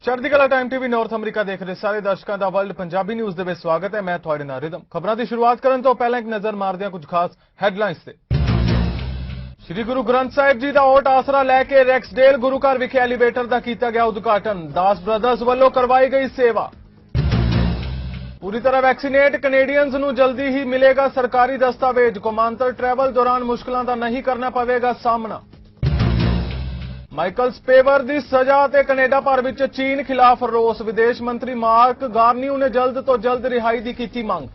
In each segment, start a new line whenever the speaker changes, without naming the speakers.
Chardikla time TV north अमरीका देख रहे सारे दर्शकों का वर्ल्ड पंजाबी न्यूज़ ਦੇ ਵਿੱਚ ਸਵਾਗਤ ਹੈ। मैं ਤੁਹਾਡੇ ਨਾਲ ਰਿਦਮ। ਖਬਰਾਂ ਦੀ ਸ਼ੁਰੂਆਤ ਕਰਨ ਤੋਂ ਪਹਿਲਾਂ ਇੱਕ ਨਜ਼ਰ ਮਾਰਦੇ ਹਾਂ ਕੁਝ ਖਾਸ ਹੈਡਲਾਈਨਸ ਤੇ। श्री गुरु ग्रंथ साहिब जी का ओट आसरा लैके रैक्सडेल गुरु घर विखे एलीवेटर का किया गया उद्घाटन। दास ब्रदर्स वालों करवाई गई सेवा। पूरी तरह वैक्सीनेट कनेडियंस नूं जल्दी ही मिलेगा सरकारी दस्तावेज। कौमांतर ट्रैवल दौरान मुश्किलों का नहीं करना पवेगा सामना। माइकल स्पेवर की सजा ते कनेडा भर विच चीन खिलाफ रोस। विदेश मंत्री मार्क गार्नियू ने जल्द तो जल्द रिहाई की की मंग।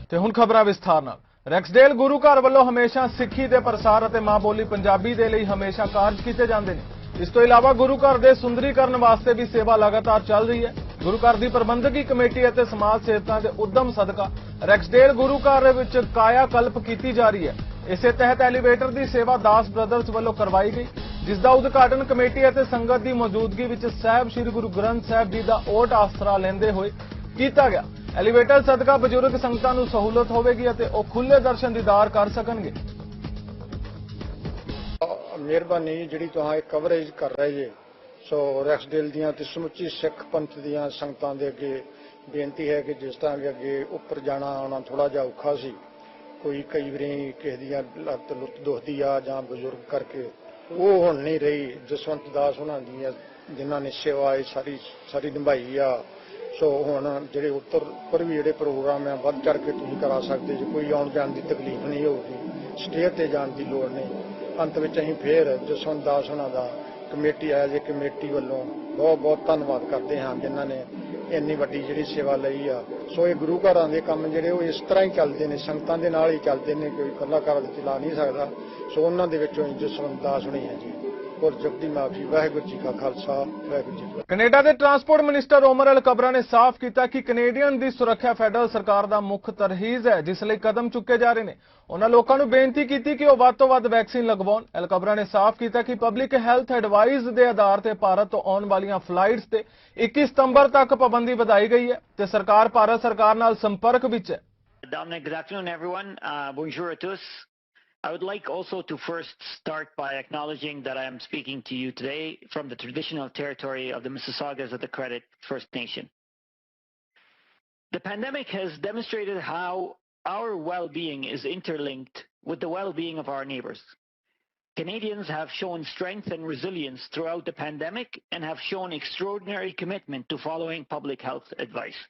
ते हुण खबरां विस्तार नाल। रैक्सडेल गुरु घर वालों हमेशा सिੱਖੀ ਦੇ ਪ੍ਰਸਾਰ ਅਤੇ ਮਾਂ ਬੋਲੀ ਪੰਜਾਬੀ ਦੇ ਲਈ ਹਮੇਸ਼ਾ ਕਾਰਜ ਕੀਤੇ ਜਾਂਦੇ ਨੇ। ਇਸ ਤੋਂ ਇਲਾਵਾ ਗੁਰੂ ਘਰ ਦੇ ਸੁੰਦਰੀਕਰਨ ਵਾਸਤੇ ਵੀ ਸੇਵਾ ਲਗਾਤਾਰ ਚੱਲ ਰਹੀ ਹੈ। ਗੁਰੂ ਘਰ ਦੀ ਪ੍ਰਬੰਧਕੀ ਕਮੇਟੀ ਅਤੇ ਸਮਾਜ ਸੇਵਕਾਂ ਦੇ ਉਦਮ ਸਦਕਾ ਰੈਕਸਡੇਲ ਗੁਰੂ ਘਰ ਵਿੱਚ ਕਾਇਆ ਕਲਪ ਕੀਤੀ ਜਾ ਰਹੀ ਹੈ। ਇਸੇ ਤਹਿਤ ਐਲੀਵੇਟਰ ਦੀ ਸੇਵਾ ਦਾਸ ਬ੍ਰਦਰਸ ਵੱਲੋਂ ਕਰਵਾਈ ਗਈ, ਜਿਸ ਦਾ ਉਦਘਾਟਨ ਕਮੇਟੀ ਅਤੇ ਸੰਗਤ ਦੀ ਮੌਜੂਦਗੀ ਵਿੱਚ ਸਾਹਿਬ ਸ੍ਰੀ ਗੁਰੂ ਗ੍ਰੰਥ ਸਾਹਿਬ ਜੀ ਦਾ ਓਟ ਆਸਰਾ ਲੈਂਦੇ ਹੋਏ ਕੀਤਾ ਗਿਆ। एलीवेटर सदका बजुर्ग संगतां नूं सहूलत होवेगी अते ओह खुले दर्शन दीदार कर सकणगे।
मेहरबानी जिहड़ी तुहां एक कवरेज कर रहे जे सो रैक्सडेल दियां ते समुची सिख पंथ दियां संगतां दे अगे बेनती है कि जिस तरह अगे उपर जाना आना थोड़ा जिहा औखा सी, कोई कई वारी किसी दी लत्त लुत्त दुखदी आ जां बजुर्ग करके वो हुण नहीं रही। जसवंत दास हुणां दी जिन्हां ने सेवा सारी निभाई आ सो हुण जिहड़े उपर भी जिहड़े प्रोग्राम है वध चढ़ के तुसीं करा सकदे जे। कोई आउण जाण दी तकलीफ नहीं होगी, स्टे ते जाण दी लोड़ नहीं। अंत विच असीं फिर जसवंत दास हुणां दा कमेटी आया जे कमेटी वालों बहुत बहुत धन्नवाद करते हैं जिन्हां ने इन्नी वड्डी जिहड़ी सेवा लई आ। सो ये गुरु घरां दे काम जिहड़े इस तरह ही चलदे ने, संगतां दे नाल ही चलदे ने, कोई कल्ला घर चला नहीं सकदा। सो उन्हां दे विचों जसवंत दास हुणी है जी और जगदी माफी। वाहिगुरू जी का खालसा वाहिगुरू जी।
कनेडा के ट्रांसपोर्ट मिनिस्टर ओमर अल कबरा ने साफ किया कि कनेडियन की सुरक्षा फेडरल सरकार का मुख तरहीज है, जिसलिए कदम चुके जा रहे हैं। उन्होंने लोगों को बेनती की कि वह वध तो वध वैक्सीन लगवाउण। अल कबरा ने साफ किया कि पब्लिक हैल्थ एडवाइस के आधार पर भारत तो आने वाली फ्लाइट्स से 21 सितंबर तक पाबंदी बढ़ाई गई है तो सरकार भारत सरकार नाल संपर्क विच है।
Good afternoon, everyone. Bonjour à tous. I would like also to first start by acknowledging that I am speaking to you today from the traditional territory of the Mississaugas of the Credit First Nation. The pandemic has demonstrated how our well-being is interlinked with the well-being of our neighbors. Canadians have shown strength and resilience throughout the pandemic and have shown extraordinary commitment to following public health advice.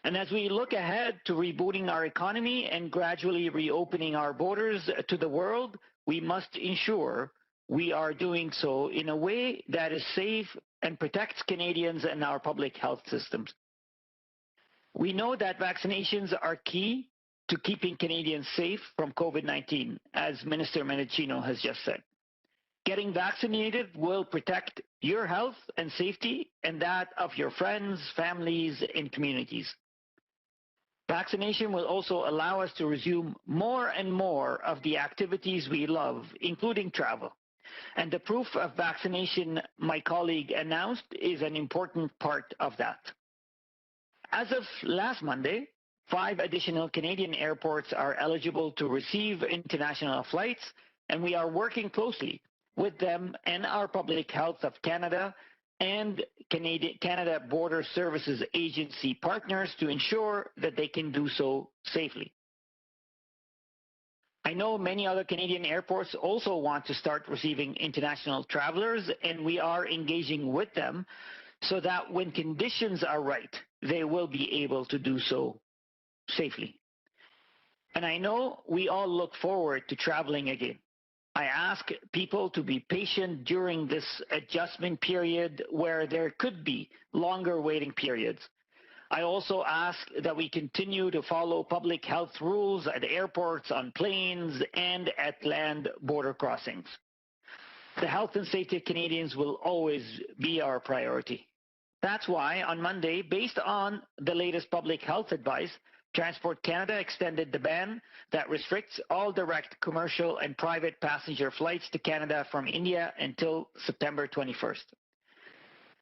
And as we look ahead to rebooting our economy and gradually reopening our borders to the world, we must ensure we are doing so in a way that is safe and protects Canadians and our public health systems. We know that vaccinations are key to keeping Canadians safe from COVID-19, as Minister Mendicino has just said. Getting vaccinated will protect your health and safety and that of your friends, families, and communities. Vaccination will also allow us to resume more and more of the activities we love, including travel. And the proof of vaccination my colleague announced is an important part of that. As of last Monday, 5 additional Canadian airports are eligible to receive international flights, and we are working closely with them and our Public Health of Canada and Canada Border Services Agency partners to ensure that they can do so safely. I know many other Canadian airports also want to start receiving international travelers, and we are engaging with them so that when conditions are right, they will be able to do so safely. And I know we all look forward to traveling again. I ask people to be patient during this adjustment period where there could be longer waiting periods. I also ask that we continue to follow public health rules at airports, on planes, and at land border crossings. The health and safety of Canadians will always be our priority. That's why on Monday, based on the latest public health advice, Transport Canada extended the ban that restricts all direct commercial and private passenger flights to Canada from India until September 21st.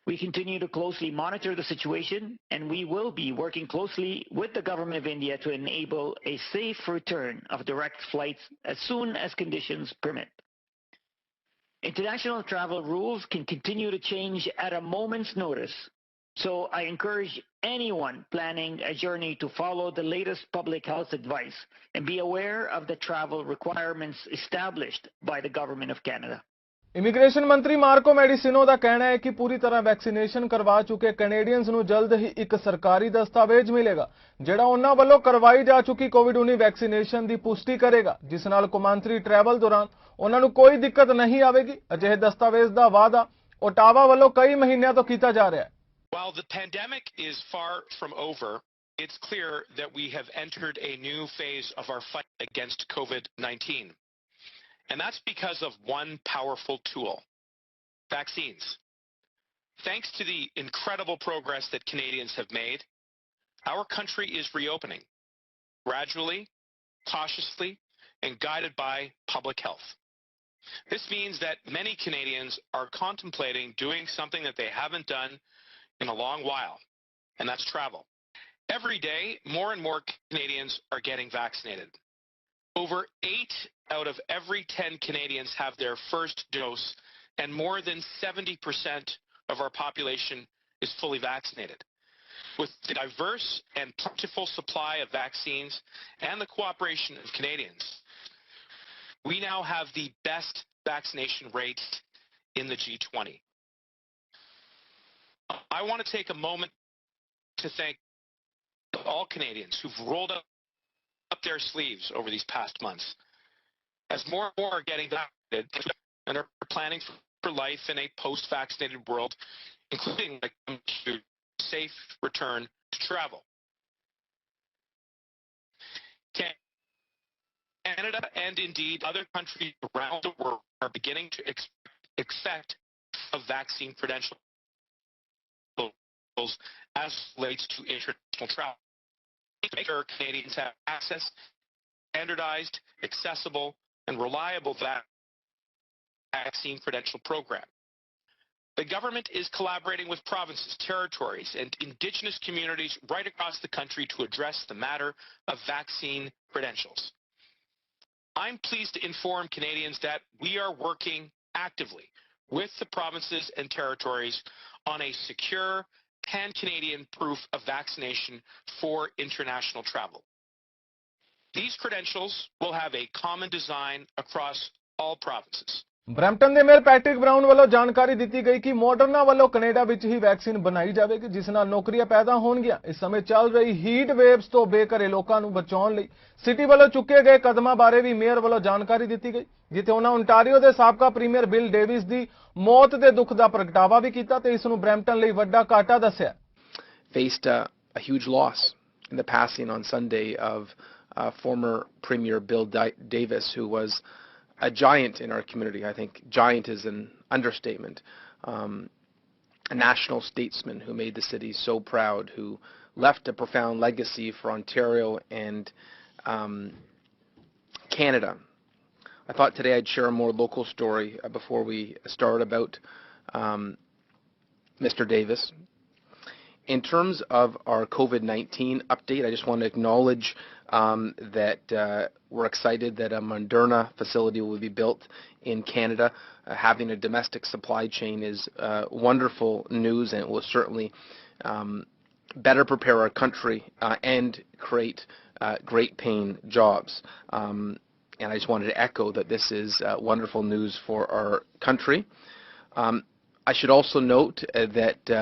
We continue to closely monitor the situation, and we will be working closely with the Government of India to enable a safe return of direct flights as soon as conditions permit. International travel rules can continue to change at a moment's notice. So I encourage anyone planning a journey to follow the latest public health advice and be aware of the travel requirements established by the Government of Canada.
Immigration ਮੰਤਰੀ ਮਾਰਕੋ ਮੈਡੀਸਿਨੋ ਦਾ ਕਹਿਣਾ ਹੈ ਕਿ ਪੂਰੀ ਤਰ੍ਹਾਂ vaccination ਕਰਵਾ ਚੁੱਕੇ Canadians ਨੂੰ ਜਲਦ ਹੀ ਇੱਕ ਸਰਕਾਰੀ ਦਸਤਾਵੇਜ਼ ਮਿਲੇਗਾ ਜਿਹੜਾ ਉਹਨਾਂ ਵੱਲੋਂ ਕਰਵਾਈ ਜਾ ਚੁੱਕੀ ਕੋਵਿਡ-19 ਵੈਕਸੀਨੇਸ਼ਨ ਦੀ ਪੁਸ਼ਟੀ ਕਰੇਗਾ ਜਿਸ ਨਾਲ ਕੌਮਾਂਤਰੀ ਟਰੈਵਲ ਦੌਰਾਨ ਉਹਨਾਂ ਨੂੰ ਕੋਈ ਦਿੱਕਤ ਨਹੀਂ ਆਵੇਗੀ। ਅਜਿਹੇ ਦਸਤਾਵੇਜ਼ ਦਾ ਵਾਅਦਾ ਓਟਾਵਾ ਵੱਲੋਂ ਕਈ ਮਹੀਨਿਆਂ ਤੋਂ ਕੀਤਾ ਜਾ ਰਿਹਾ ਹੈ।
While the pandemic is far from over, it's clear that we have entered a new phase of our fight against COVID-19. And that's because of one powerful tool: vaccines. Thanks to the incredible progress that Canadians have made, our country is reopening, gradually, cautiously, and guided by public health. This means that many Canadians are contemplating doing something that they haven't done in a long while, and that's travel. Every day, more and more Canadians are getting vaccinated. Over 8 out of every 10 Canadians have their first dose, and more than 70% of our population is fully vaccinated. With the diverse and plentiful supply of vaccines and the cooperation of Canadians, we now have the best vaccination rates in the G20. I want to take a moment to thank all Canadians who've rolled up their sleeves over these past months. As more and more are getting vaccinated and are planning for life in a post-vaccinated world, including a safe return to travel. Canada and indeed other countries around the world are beginning to expect a vaccine credential as relates to international travel. Make sure Canadians have access to standardized, accessible, and reliable vaccine credential program. The government is collaborating with provinces, territories, and Indigenous communities right across the country to address the matter of vaccine credentials. I'm pleased to inform Canadians that we are working actively with the provinces and territories on a secure pan-Canadian proof of vaccination for international travel. These credentials will have a common design across all provinces.
Brampton ਦੇ mayor Patrick brown ਵੱਲੋਂ ਜਾਣਕਾਰੀ ਦਿੱਤੀ ਗਈ ਕਿ Moderna ਵੱਲੋਂ Canada ਵਿੱਚ ਹੀ vaccine ਬਣਾਈ ਜਾਵੇਗੀ ਜਿਸ ਨਾਲ ਨੌਕਰੀਆਂ ਪੈਦਾ ਹੋਣਗੀਆਂ। ਇਸ ਸਮੇਂ ਚੱਲ ਰਹੀ ਹੀਟ ਵੇਵਸ ਤੋਂ ਬੇਘਰੇ ਲੋਕਾਂ ਨੂੰ ਬਚਾਉਣ ਲਈ ਸਿਟੀ ਵੱਲੋਂ ਚੁੱਕੇ ਗਏ ਕਦਮਾਂ ਬਾਰੇ ਵੀ ਮੇਅਰ ਵੱਲੋਂ ਜਾਣਕਾਰੀ ਦਿੱਤੀ ਗਈ ਜਿੱਥੇ ਉਹਨਾਂ ਓਨਟਾਰੀਓ ਦੇ ਸਾਬਕਾ ਪ੍ਰੀਮੀਅਰ ਬਿਲ ਡੇਵਿਸ ਦੀ ਮੌਤ ਦੇ ਦੁੱਖ ਦਾ ਪ੍ਰਗਟਾਵਾ ਵੀ ਕੀਤਾ ਤੇ ਇਸ ਨੂੰ ਬਰੈਂਪਟਨ ਲਈ ਵੱਡਾ ਘਾਟਾ ਦੱਸਿਆ।
Faced a huge loss in the passing on Sunday of former Premier Bill Davis, who was a giant in our community. I think giant is an understatement. A national statesman who made the city so proud, who left a profound legacy for Ontario and Canada. I thought today I'd share a more local story before we start about Mr. Davis. In terms of our COVID-19 update, I just want to acknowledge that we're excited that a Moderna facility will be built in Canada. Having a domestic supply chain is wonderful news, and it will certainly better prepare our country and create great paying jobs. And I just wanted to echo that this is wonderful news for our country. I should also note that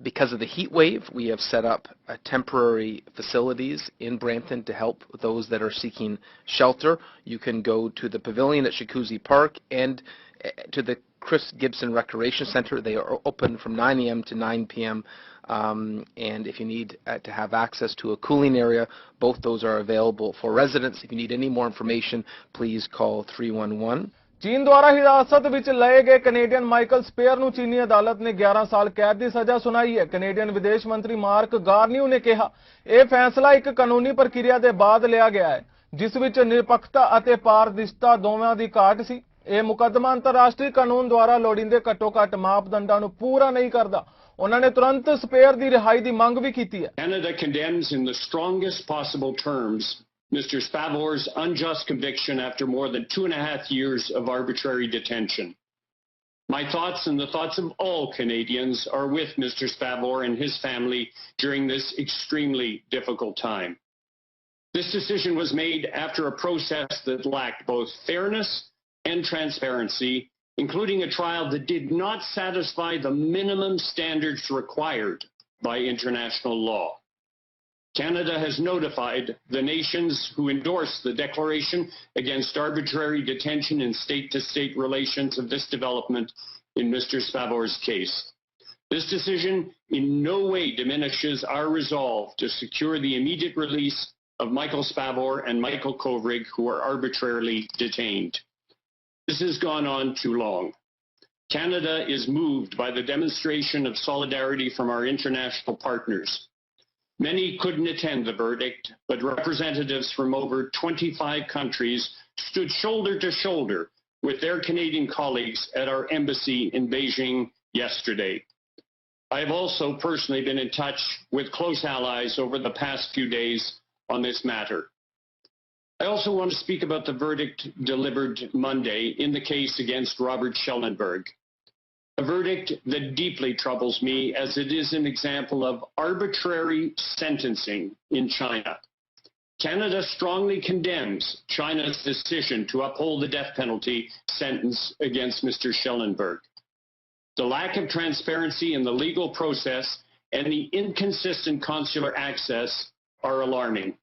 because of the heat wave, we have set up temporary facilities in Brampton to help those that are seeking shelter. You can go to the pavilion at Shakuzi Park and to the Chris Gibson Recreation Center. They are open from 9 a.m. to 9 p.m. And if you need to have access to a cooling area, both those are available for residents. If you need any more information, please call 311.
ਚੀਨ ਦੁਆਰਾ ਹਿਰਾਸਤ ਵਿੱਚ ਲਏ ਗਏ Canadian Michael spare ਨੂੰ ਚੀਨੀ ਅਦਾਲਤ ਨੇ 11 ਸਾਲ ਕੈਦ ਦੀ ਸਜ਼ਾ ਸੁਣਾਈ ਹੈ। ਕੈਨੇਡੀਅਨ ਵਿਦੇਸ਼ ਮੰਤਰੀ ਮਾਰਕ ਗਾਰਨੀਓ ਨੇ ਕਿਹਾ ਇਹ ਫੈਸਲਾ ਇੱਕ ਕਾਨੂੰਨੀ ਪ੍ਰਕਿਰਿਆ ਦੇ ਬਾਅਦ ਲਿਆ ਗਿਆ ਹੈ ਜਿਸ ਵਿੱਚ ਨਿਰਪੱਖਤਾ ਅਤੇ ਪਾਰਦਰਸ਼ਤਾ ਦੋਵਾਂ ਦੀ ਘਾਟ ਸੀ। ਇਹ ਮੁਕੱਦਮਾ ਅੰਤਰਰਾਸ਼ਟਰੀ ਕਾਨੂੰਨ ਦੁਆਰਾ ਲੋੜੀਂਦੇ ਘੱਟੋ-ਘੱਟ ਮਾਪਦੰਡਾਂ ਨੂੰ ਪੂਰਾ ਨਹੀਂ ਕਰਦਾ। ਉਹਨਾਂ ਨੇ ਤੁਰੰਤ ਸਪੇਅਰ ਦੀ ਰਿਹਾਈ ਦੀ ਮੰਗ ਵੀ ਕੀਤੀ ਹੈ।
Canada condemns in the strongest possible terms Mr. Spavor's unjust conviction after more than 2.5 years of arbitrary detention. My thoughts and the thoughts of all Canadians are with Mr. Spavor and his family during this extremely difficult time. This decision was made after a process that lacked both fairness and transparency, including a trial that did not satisfy the minimum standards required by international law. Canada has notified the nations who endorsed the Declaration Against Arbitrary Detention and State-to-State Relations of this development in Mr. Spavor's case. This decision in no way diminishes our resolve to secure the immediate release of Michael Spavor and Michael Kovrig, who are arbitrarily detained. This has gone on too long. Canada is moved by the demonstration of solidarity from our international partners. Many couldn't attend the verdict, but representatives from over 25 countries stood shoulder to shoulder with their Canadian colleagues at our embassy in Beijing yesterday. I have also personally been in touch with close allies over the past few days on this matter. I also want to speak about the verdict delivered Monday in the case against Robert Schellenberg. A verdict that deeply troubles me as it is an example of arbitrary sentencing in China. Canada strongly condemns China's decision to uphold the death penalty sentence against Mr. Schellenberg. The lack of transparency in the legal process and the inconsistent consular access are alarming.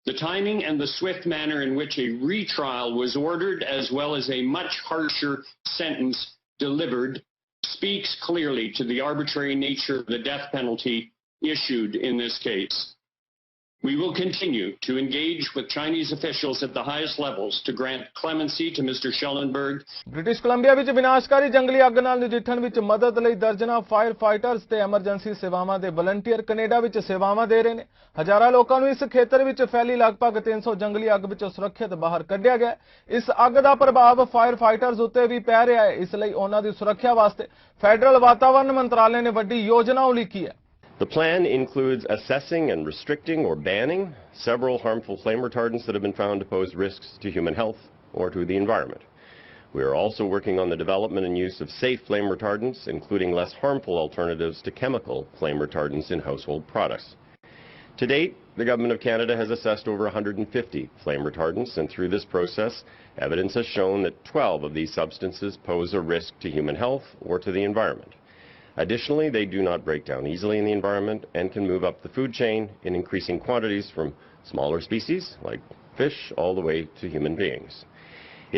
The timing and the swift manner in which a retrial was ordered, as well as a much harsher sentence delivered, speaks clearly to the arbitrary nature of the death penalty issued in this case. We will continue to engage with Chinese officials at the highest levels to grant clemency to Mr. Schellenberg.
British Columbia ਵਿੱਚ ਵਿਨਾਸ਼ਕਾਰੀ ਜੰਗਲੀ ਅੱਗ ਨਾਲ ਨਜਿੱਠਣ ਵਿੱਚ ਮਦਦ ਲਈ ਦਰਜਨਾਂ ਫਾਇਰ ਫਾਈਟਰਸ ਤੇ ਐਮਰਜੈਂਸੀ ਸੇਵਾਵਾਂ ਦੇ ਵਲੰਟੀਅਰ ਕੈਨੇਡਾ ਵਿੱਚ ਸੇਵਾਵਾਂ ਦੇ ਰਹੇ ਨੇ। ਹਜ਼ਾਰਾਂ ਲੋਕਾਂ ਨੂੰ ਇਸ ਖੇਤਰ ਵਿੱਚ ਫੈਲੀ ਲਗਭਗ 300 ਜੰਗਲੀ ਅੱਗ ਵਿੱਚੋਂ ਸੁਰੱਖਿਅਤ ਬਾਹਰ ਕੱਢਿਆ ਗਿਆ। ਇਸ ਅੱਗ ਦਾ ਪ੍ਰਭਾਵ ਫਾਇਰ ਫਾਈਟਰਸ ਉੱਤੇ ਵੀ ਪੈ ਰਿਹਾ ਹੈ। ਇਸ ਲਈ ਉਹਨਾਂ ਦੀ ਸੁਰੱਖਿਆ ਵਾਸਤੇ ਫੈਡਰਲ ਵਾਤਾਵਰਣ ਮੰਤਰਾਲੇ ਨੇ ਵੱਡੀ ਯੋਜਨਾ ਉਲੀਕੀ ਹੈ।
The plan includes assessing and restricting or banning several harmful flame retardants that have been found to pose risks to human health or to the environment. We are also working on the development and use of safe flame retardants, including less harmful alternatives to chemical flame retardants in household products. To date, the Government of Canada has assessed over 150 flame retardants, and through this process, evidence has shown that 12 of these substances pose a risk to human health or to the environment. Additionally, they do not break down easily in the environment and can move up the food chain in increasing quantities from smaller species, like fish, all the way to human beings.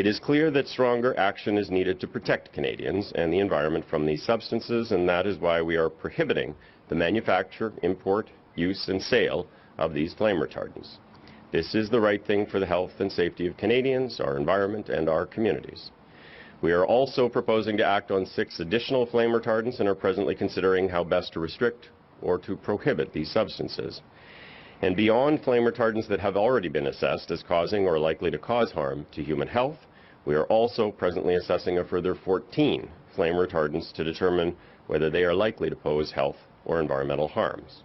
It is clear that stronger action is needed to protect Canadians and the environment from these substances, and that is why we are prohibiting the manufacture, import, use, and sale of these flame retardants. This is the right thing for the health and safety of Canadians, our environment, and our communities. We are also proposing to act on 6 additional flame retardants and are presently considering how best to restrict or to prohibit these substances. And beyond flame retardants that have already been assessed as causing or likely to cause harm to human health, we are also presently assessing a further 14 flame retardants to determine whether they are likely to pose health or environmental harms.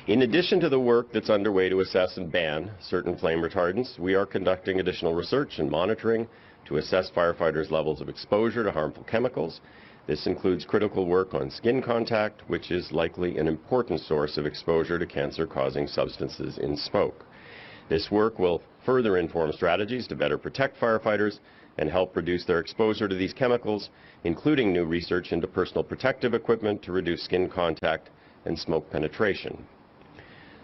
In addition to the work that's underway to assess and ban certain flame retardants, we are conducting additional research and monitoring to assess firefighters' levels of exposure to harmful chemicals. This includes critical work on skin contact, which is likely an important source of exposure to cancer-causing substances in smoke. This work will further inform strategies to better protect firefighters and help reduce their exposure to these chemicals, including new research into personal protective equipment to reduce skin contact and smoke penetration.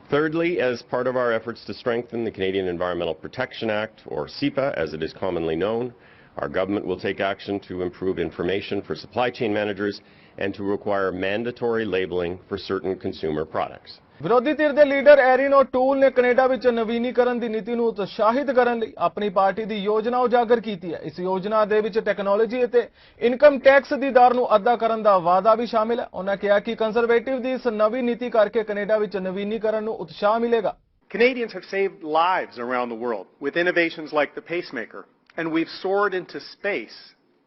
Thirdly, as part of our efforts to strengthen the Canadian Environmental Protection Act, or CEPA as it is commonly known, our government will take action to improve information for supply chain managers and to require mandatory labeling for certain consumer products.
ਵਿਰੋਧੀ ਧਿਰ ਦੇ leader ਐਰੀਨ ਓਟੂਲ ਨੇ Canada ਵਿੱਚ ਨਵੀਨੀਕਰਨ ਦੀ ਨੀਤੀ ਨੂੰ ਉਤਸ਼ਾਹਿਤ ਕਰਨ ਲਈ ਆਪਣੀ ਪਾਰਟੀ ਦੀ ਯੋਜਨਾ ਉਜਾਗਰ ਕੀਤੀ ਹੈ। ਇਸ ਯੋਜਨਾ ਦੇ ਵਿੱਚ ਟੈਕਨੋਲੋਜੀ ਅਤੇ ਇਨਕਮ ਟੈਕਸ ਦੀ ਦਰ ਨੂੰ ਅੱਧਾ ਕਰਨ ਦਾ ਵਾਅਦਾ ਵੀ ਸ਼ਾਮਿਲ ਹੈ। ਉਹਨਾਂ ਕਿਹਾ ਕਿ ਕੰਜ਼ਰਵੇਟਿਵ ਦੀ ਇਸ ਨਵੀਂ ਨੀਤੀ ਕਰਕੇ ਕੈਨੇਡਾ ਵਿੱਚ ਨਵੀਨੀਕਰਨ ਨੂੰ ਉਤਸ਼ਾਹ ਮਿਲੇਗਾ।
Canadians have saved lives around the world with innovations like the pacemaker, and we've soared into space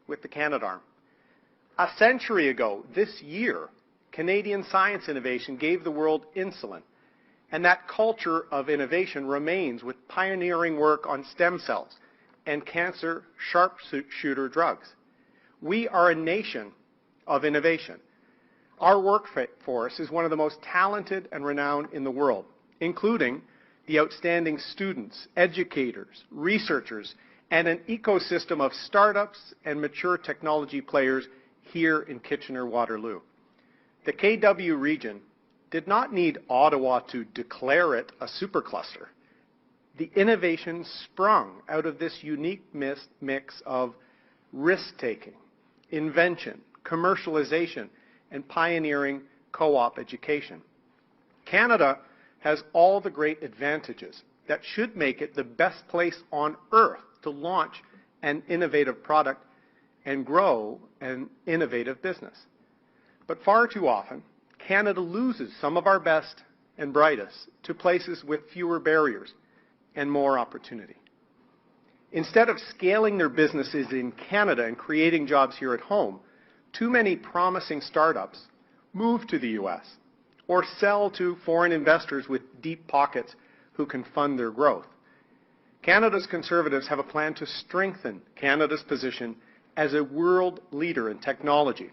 with the Canadarm. A century ago this year, Canadian science innovation gave the world insulin, and that culture of innovation remains with pioneering work on stem cells and cancer sharpshooter drugs. We are a nation of innovation. Our workforce is one of the most talented and renowned in the world, including the outstanding students, educators, researchers, and an ecosystem of startups and mature technology players here in Kitchener-Waterloo. The KW region did not need Ottawa to declare it a supercluster. The innovation sprung out of this unique mix of risk-taking, invention, commercialization, and pioneering co-op education. Canada has all the great advantages that should make it the best place on earth to launch an innovative product and grow an innovative business. But far too often, Canada loses some of our best and brightest to places with fewer barriers and more opportunity. Instead of scaling their businesses in Canada and creating jobs here at home, too many promising startups move to the U.S. or sell to foreign investors with deep pockets who can fund their growth. Canada's Conservatives have a plan to strengthen Canada's position as a world leader in technology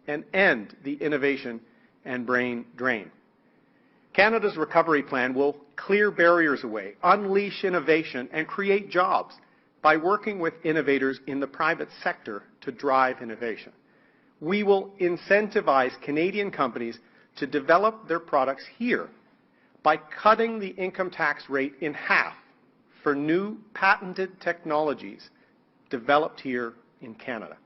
and end the innovation and brain drain. Canada's recovery plan will clear barriers away, unleash innovation, and create jobs by working with innovators in the private sector to drive innovation. We will incentivize Canadian companies to develop their products here by cutting the income tax rate in half for new patented technologies developed here in Canada.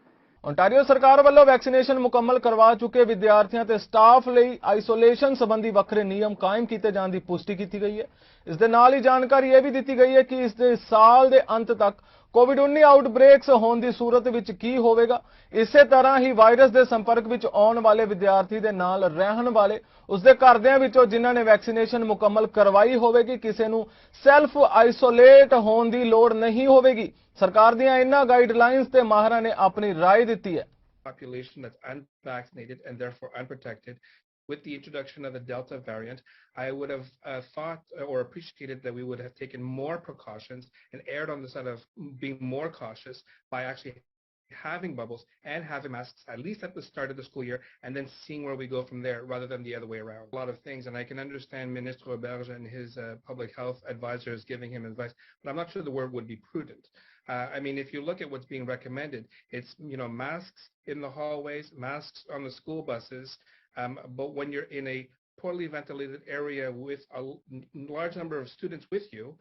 Ontario सरकार ਵੱਲੋਂ vaccination ਮੁਕੰਮਲ ਕਰਵਾ ਚੁੱਕੇ ਵਿਦਿਆਰਥੀਆਂ ਤੇ staff ਲਈ isolation ਸੰਬੰਧੀ ਵੱਖਰੇ ਨਿਯਮ ਕਾਇਮ ਕੀਤੇ ਜਾਣ ਦੀ ਪੁਸ਼ਟੀ ਕੀਤੀ ਗਈ ਹੈ। ਇਸ ਦੇ ਨਾਲ ਹੀ ਜਾਣਕਾਰੀ ਇਹ ਵੀ ਦਿੱਤੀ ਗਈ ਹੈ ਕਿ ਇਸ ਦੇ ਸਾਲ ਦੇ ਅੰਤ ਤੱਕ ਕੋਵਿਡ-19 ਆਊਟਬ੍ਰੇਕਸ ਹੋਣ ਦੀ ਸੂਰਤ ਵਿੱਚ ਕੀ ਹੋਵੇਗਾ। ਇਸੇ ਤਰ੍ਹਾਂ ਹੀ ਵਾਇਰਸ ਦੇ ਸੰਪਰਕ ਵਿੱਚ ਆਉਣ ਵਾਲੇ ਵਿਦਿਆਰਥੀ ਦੇ ਨਾਲ ਰਹਿਣ ਵਾਲੇ ਉਸ ਦੇ ਘਰਦਿਆਂ ਵਿੱਚੋਂ ਜਿਨ੍ਹਾਂ ਨੇ ਵੈਕਸੀਨੇਸ਼ਨ ਮੁਕੰਮਲ ਕਰਵਾਈ ਹੋਵੇਗੀ ਕਿਸੇ ਨੂੰ ਸੈਲਫ ਆਈਸੋਲੇਟ ਹੋਣ ਦੀ ਲੋੜ ਨਹੀਂ ਹੋਵੇਗੀ। सरकार ਦੀਆਂ ਇਹਨਾਂ ਗਾਈਡਲਾਈਨਸ ਤੇ ਮਾਹਰਾਂ ਨੇ ਆਪਣੀ ਰਾਏ ਦਿੱਤੀ ਹੈ।
Population that's unvaccinated and therefore unprotected. With the introduction of the Delta variant, I would have thought or appreciated that we would have taken more precautions and erred on the side of being more cautious by actually having bubbles and having masks at least at the start of the school year and then seeing where we go from there rather than the other way around. A lot of things, and I can understand Minister Auberge and his public health advisors giving him advice, but I'm not sure the word would be prudent. I mean, if you look at what's being recommended, it's, masks in the hallways, masks on the school buses, but when you're in a poorly ventilated area with a large number of students with you,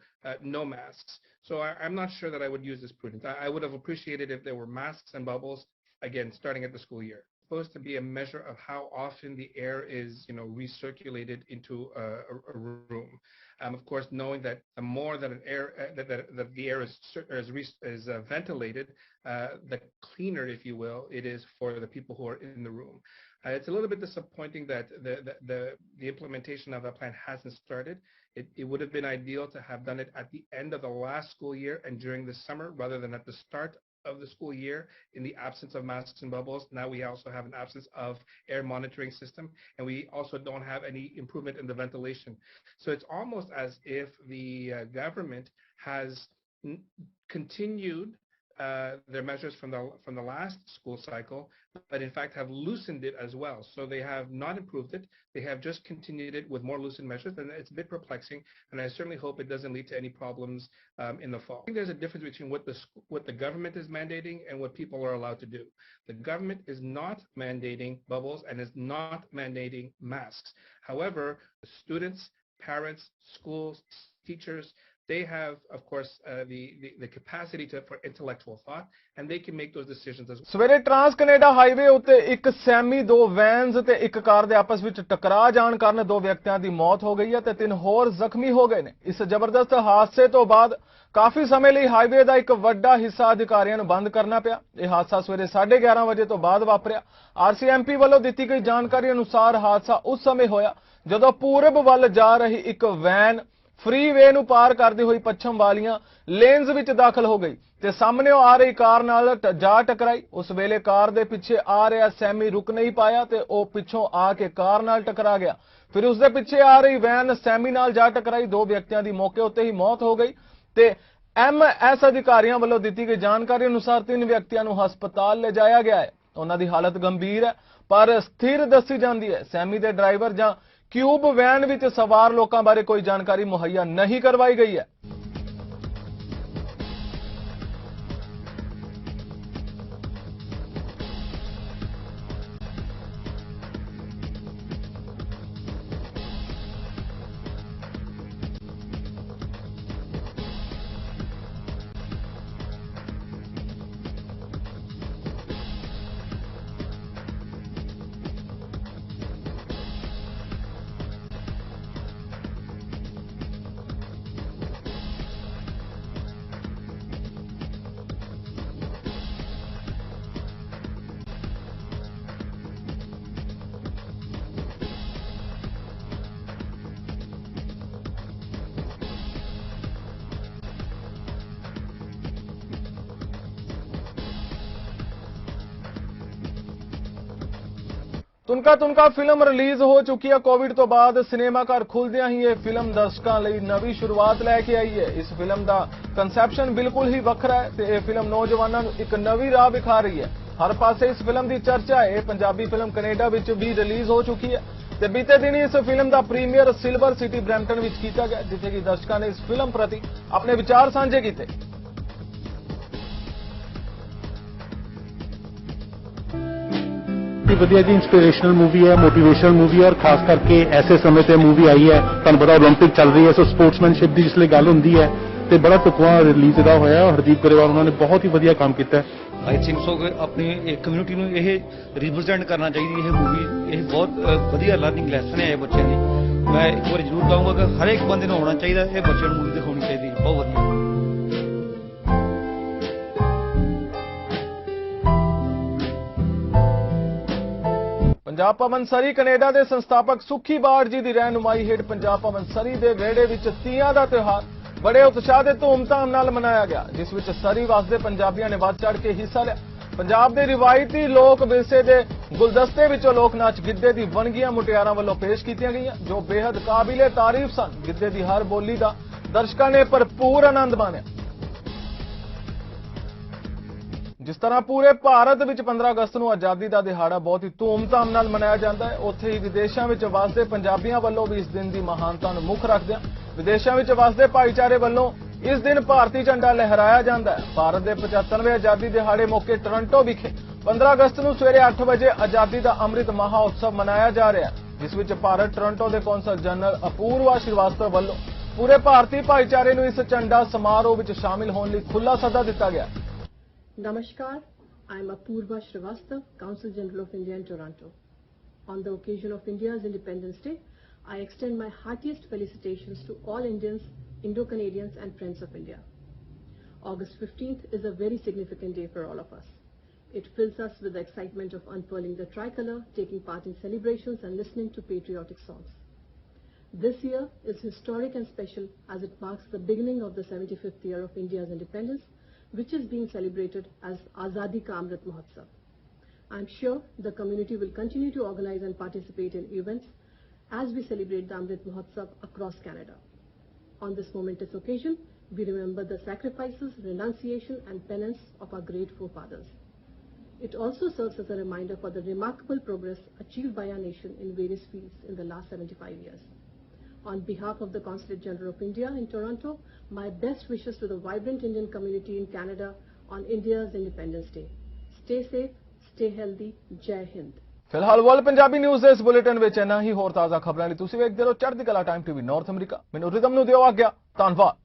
no masks. So I'm not sure that I would use this prudent. I would have appreciated if there were masks and bubbles, again, starting at the school year. It's supposed to be a measure of how often the air is, recirculated into a room. Of course, knowing that the more that that the air is ventilated, the cleaner, if you will, it is for the people who are in the room. It's a little bit disappointing that the implementation of that plan hasn't started. It would have been ideal to have done it at the end of the last school year and during the summer rather than at the start of the school year in the absence of masks and bubbles. Now we also have an absence of air monitoring system, and we also don't have any improvement in the ventilation. So it's almost as if the government has continued their measures from the last school cycle, but in fact have loosened it as well. So they have not improved it. They have just continued it with more loosened measures, and it's a bit perplexing. And I certainly hope it doesn't lead to any problems in the fall. I think there's a difference between what the government is mandating and what people are allowed to do. The government is not mandating bubbles and is not mandating masks. However, students, parents, schools, teachers, they have, of course, the capacity for intellectual thought, and they can make those decisions as well.
ਸਵੇਰੇ trans Canada highway ਉੱਤੇ ਇੱਕ semi ਦੋ vans ਤੇ ਇੱਕ ਕਾਰ ਦੇ ਆਪਸ ਵਿੱਚ ਟਕਰਾ ਜਾਣ ਕਾਰਨ ਦੋ ਵਿਅਕਤੀਆਂ ਦੀ ਮੌਤ ਹੋ ਗਈ ਹੈ ਤੇ ਤਿੰਨ ਹੋਰ ਜ਼ਖਮੀ ਹੋ ਗਏ ਨੇ। ਇਸ ਜ਼ਬਰਦਸਤ ਹਾਦਸੇ ਤੋਂ ਬਾਅਦ ਕਾਫੀ ਸਮੇਂ ਲਈ ਹਾਈਵੇ ਦਾ ਇੱਕ ਵੱਡਾ ਹਿੱਸਾ ਅਧਿਕਾਰੀਆਂ ਨੂੰ ਬੰਦ ਕਰਨਾ ਪਿਆ। ਇਹ ਹਾਦਸਾ ਸਵੇਰੇ 11:30 ਵਜੇ ਤੋਂ ਬਾਅਦ ਵਾਪਰਿਆ। ਆਰਸੀਐਮਪੀ ਵੱਲੋਂ ਦਿੱਤੀ ਗਈ ਜਾਣਕਾਰੀ ਅਨੁਸਾਰ ਹਾਦਸਾ ਉਸ ਸਮੇਂ ਹੋਇਆ ਜਦੋਂ ਪੂਰਬ ਵੱਲ ਜਾ ਰਹੀ ਇੱਕ ਵੈਨ ਫ੍ਰੀਵੇ ਨੂੰ ਪਾਰ ਕਰਦੀ ਹੋਈ ਪੱਛਮ ਵਾਲੀਆਂ ਲੇਨਸ ਵਿੱਚ ਦਾਖਲ ਹੋ ਗਈ ਤੇ ਸਾਹਮਣੇ ਆ ਰਹੀ ਕਾਰ ਨਾਲ ਜਾ ਟਕਰਾਈ। ਉਸ ਵੇਲੇ ਕਾਰ ਦੇ ਪਿੱਛੇ ਆ ਰਿਹਾ ਸੈਮੀ ਰੁਕ ਨਹੀਂ ਪਾਇਆ ਤੇ ਉਹ ਪਿੱਛੋਂ ਆ ਕੇ ਕਾਰ ਨਾਲ ਟਕਰਾ ਗਿਆ। ਫਿਰ ਉਸ ਦੇ ਪਿੱਛੇ ਆ ਰਹੀ ਵੈਨ ਸੈਮੀ ਨਾਲ ਜਾ ਟਕਰਾਈ। ਦੋ ਵਿਅਕਤੀਆਂ ਦੀ ਮੌਕੇ ਉੱਤੇ ਹੀ ਮੌਤ ਹੋ ਗਈ ਤੇ ਐਮਐਸ ਅਧਿਕਾਰੀਆਂ ਵੱਲੋਂ ਦਿੱਤੀ ਗਈ ਜਾਣਕਾਰੀ ਅਨੁਸਾਰ ਤਿੰਨ ਵਿਅਕਤੀਆਂ ਨੂੰ ਹਸਪਤਾਲ ਲਿਜਾਇਆ ਗਿਆ ਹੈ। ਉਹਨਾਂ ਦੀ ਹਾਲਤ ਗੰਭੀਰ ਹੈ ਪਰ ਸਥਿਰ ਦੱਸੀ ਜਾਂਦੀ ਹੈ। ਸੈਮੀ ਦੇ ਡਰਾਈਵਰ ਜਾਂ ਕਿਊਬ ਵੈਨ ਵਿੱਚ ਸਵਾਰ ਲੋਕਾਂ ਬਾਰੇ ਕੋਈ ਜਾਣਕਾਰੀ ਮੁਹੱਈਆ ਨਹੀਂ ਕਰਵਾਈ ਗਈ ਹੈ। ਤੁਨਕਾ ਤੁਨਕਾ ਫਿਲਮ ਰਿਲੀਜ਼ ਹੋ ਚੁੱਕੀ ਹੈ। ਕੋਵਿਡ ਤੋਂ ਬਾਅਦ ਸਿਨੇਮਾ ਘਰ ਖੁੱਲਦਿਆਂ ਹੀ ਇਹ ਫਿਲਮ ਦਰਸ਼ਕਾਂ ਲਈ ਨਵੀਂ ਸ਼ੁਰੂਆਤ ਲੈ ਕੇ ਆਈ ਹੈ। ਇਸ ਫਿਲਮ ਦਾ ਕਨਸੈਪਸ਼ਨ ਬਿਲਕੁਲ ਹੀ ਵੱਖਰਾ ਹੈ ਤੇ ਇਹ ਫਿਲਮ ਨੌਜਵਾਨਾਂ ਨੂੰ ਇੱਕ ਨਵੀਂ ਰਾਹ ਵਿਖਾ ਰਹੀ ਹੈ। ਹਰ ਪਾਸੇ ਇਸ ਫਿਲਮ ਦੀ ਚਰਚਾ ਹੈ। ਇਹ ਪੰਜਾਬੀ ਫਿਲਮ ਕੈਨੇਡਾ ਵਿੱਚ ਵੀ ਰਿਲੀਜ਼ ਹੋ ਚੁੱਕੀ ਹੈ ਤੇ ਬੀਤੇ ਦਿਨੀ ਇਸ ਫਿਲਮ ਦਾ ਪ੍ਰੀਮੀਅਰ ਸਿਲਵਰ ਸਿਟੀ ਬਰੈਂਪਟਨ ਵਿੱਚ ਕੀਤਾ ਗਿਆ, ਜਿੱਥੇ ਕਿ ਦਰਸ਼ਕਾਂ ਨੇ ਇਸ ਫਿਲਮ ਪ੍ਰਤੀ ਆਪਣੇ ਵਿਚਾਰ ਸਾਂਝੇ ਕੀਤੇ।
ਵਧੀਆ ਜੀ ਇੰਸਪੀਰੇਸ਼ਨਲ मूवी है, मोटिवेशनल मूवी है और खास करके ऐसे समय ते मूवी आई है। ਤੁਹਾਨੂੰ ਪਤਾ 올림픽 ਚੱਲ ਰਹੀ ਹੈ, ਸੋ ਸਪੋਰਟਸਮੈਨਸ਼ਿਪ ਦੀ ਜਿਸਲੇ ਗੱਲ ਹੁੰਦੀ ਹੈ ਤੇ ਬੜਾ ਟੁਕਵਾ ਰਿਲੀਜ਼ ਦਾ ਹੋਇਆ। ਹਰਦੀਪ ਗਰੇਵਾਲ ਉਹਨਾਂ ਨੇ ਬਹੁਤ ਹੀ ਵਧੀਆ ਕੰਮ ਕੀਤਾ।
ਆਈ ਥਿੰਕ ਸੋ ਕਿ ਆਪਣੀ ਕਮਿਊਨਿਟੀ ਨੂੰ ਇਹ ਰਿਪਰੈਜ਼ੈਂਟ ਕਰਨਾ ਚਾਹੀਦੀ ਇਹ ਮੂਵੀ। ਇਹ ਬਹੁਤ ਵਧੀਆ ਲਰਨਿੰਗ ਲੈਸਨ ਹੈ ਬੱਚਿਆਂ ਦੀ। ਮੈਂ ਇੱਕ ਵਾਰ ਜ਼ਰੂਰ ਕਹਾਂਗਾ ਕਿ ਹਰ ਇੱਕ ਬੰਦੇ ਨੂੰ ਆਉਣਾ ਚਾਹੀਦਾ, ਇਹ ਬੱਚਿਆਂ ਨੂੰ ਮੂਵੀ ਦਿਖਾਉਣੀ ਚਾਹੀਦੀ। ਬਹੁਤ ਵਧੀਆ।
ਪੰਜਾਬ ਭਵਨ ਸਰੀ ਕੈਨੇਡਾ ਦੇ ਸੰਸਥਾਪਕ ਸੁਖੀ ਬਾੜ ਜੀ ਦੀ ਰਹਿਨੁਮਾਈ ਹੇਠ ਪੰਜਾਬ ਭਵਨ ਸਰੀ ਦੇ ਵਿਹੜੇ ਵਿੱਚ ਤੀਆਂ ਦਾ ਤਿਉਹਾਰ ਬੜੇ ਉਤਸ਼ਾਹ ਤੇ ਧੂਮਧਾਮ ਨਾਲ ਮਨਾਇਆ ਗਿਆ, ਜਿਸ ਵਿੱਚ ਸਰੀ ਵਸਦੇ ਪੰਜਾਬੀਆਂ ਨੇ ਵੱਧ ਚੜ੍ਹ ਕੇ ਹਿੱਸਾ ਲਿਆ। ਪੰਜਾਬ ਦੇ ਰਿਵਾਇਤੀ ਲੋਕ ਵਿਰਸੇ ਦੇ ਗੁਲਦਸਤੇ ਵਿੱਚੋਂ ਲੋਕ ਨਾਚ ਗਿੱਧੇ ਦੀ ਵਣਗੀਆਂ ਮੁਟਿਆਰਾਂ ਵੱਲੋਂ ਪੇਸ਼ ਕੀਤੀਆਂ ਗਈਆਂ, ਜੋ ਬੇहद ਕਾਬਿਲੇ ਤਾਰੀਫ ਸਨ। ਗਿੱਧੇ ਦੀ ਹਰ ਬੋਲੀ ਦਾ ਦਰਸ਼ਕਾਂ ਨੇ ਭਰਪੂਰ ਆਨੰਦ ਮਾਣਿਆ। ਜਿਸ ਤਰ੍ਹਾਂ ਪੂਰੇ ਭਾਰਤ ਵਿੱਚ 15 ਅਗਸਤ ਨੂੰ ਆਜ਼ਾਦੀ ਦਾ ਦਿਹਾੜਾ ਬਹੁਤ ਹੀ ਧੂਮਧਾਮ ਨਾਲ ਮਨਾਇਆ ਜਾਂਦਾ ਹੈ, ਉੱਥੇ ਹੀ ਵਿਦੇਸ਼ਾਂ ਵਿੱਚ ਵਸਦੇ ਪੰਜਾਬੀਆਂ ਵੱਲੋਂ ਵੀ ਇਸ ਦਿਨ ਦੀ ਮਹਾਨਤਾ ਨੂੰ ਮੁੱਖ ਰੱਖਦਿਆਂ ਵਿਦੇਸ਼ਾਂ ਵਿੱਚ ਵਸਦੇ ਭਾਈਚਾਰੇ ਵੱਲੋਂ ਇਸ ਦਿਨ ਭਾਰਤੀ ਝੰਡਾ ਲਹਿਰਾਇਆ ਜਾਂਦਾ ਹੈ। ਭਾਰਤ ਦੇ 75ਵੇਂ ਆਜ਼ਾਦੀ ਦਿਹਾੜੇ ਮੌਕੇ ਟੋਰਾਂਟੋ ਵਿਖੇ 15 ਅਗਸਤ ਨੂੰ ਸਵੇਰੇ 8 ਵਜੇ ਆਜ਼ਾਦੀ ਦਾ ਅੰਮ੍ਰਿਤ ਮਹਾਉਤਸਵ ਮਨਾਇਆ ਜਾ ਰਿਹਾ ਹੈ, ਜਿਸ ਵਿੱਚ ਭਾਰਤ ਟੋਰਾਂਟੋ ਦੇ ਕੌਂਸਲ ਜਨਰਲ ਅਪੂਰਵਾ ਸ਼੍ਰੀਵਾਸਤਵ ਵੱਲੋਂ ਪੂਰੇ ਭਾਰਤੀ ਭਾਈਚਾਰੇ ਨੂੰ ਇਸ ਝੰਡਾ ਸਮਾਰੋਹ ਵਿੱਚ ਸ਼ਾਮਿਲ ਹੋਣ ਲਈ ਖੁੱਲ੍ਹਾ ਸੱਦਾ ਦਿੱਤਾ ਗਿਆ।
Namaskar, I am Apurva Srivastav, Consul General of India in Toronto. On the occasion of India's Independence Day, I extend my heartiest felicitations to all Indians, Indo-Canadians and friends of India. August 15th is a very significant day for all of us. It fills us with the excitement of unfurling the tricolor, taking part in celebrations and listening to patriotic songs. This year is historic and special as it marks the beginning of the 75th year of India's independence, which is being celebrated as Azadi Ka Amrit Mahotsav. I am sure the community will continue to organize and participate in events as we celebrate the Amrit Mahotsav across Canada. On this momentous occasion, we remember the sacrifices, renunciation and penance of our great forefathers. It also serves as a reminder for the remarkable progress achieved by our nation in various fields in the last 75 years. On behalf of the Consulate General of India in Toronto, my best wishes to the vibrant Indian community in Canada on India's Independence Day. Stay safe, stay healthy, Jai Hind.
ਫਿਲਹਾਲ world Punjabi news ਦੇ ਇਸ bulletin ਵਿੱਚ ਇੰਨਾ ਹੀ। ਹੋਰ ਤਾਜ਼ਾ ਖਬਰਾਂ ਲਈ ਤੁਸੀਂ ਵੇਖਦੇ ਰਹੋ ਚੜ੍ਹਦੀ ਕਲਾ ਟਾਈਮ ਟੀਵੀ ਨਾਰਥ ਅਮਰੀਕਾ। ਮੈਨੂੰ ਰਿਦਮ ਨੂੰ ਦਿਓ ਆਗਿਆ। ਧੰਨਵਾਦ।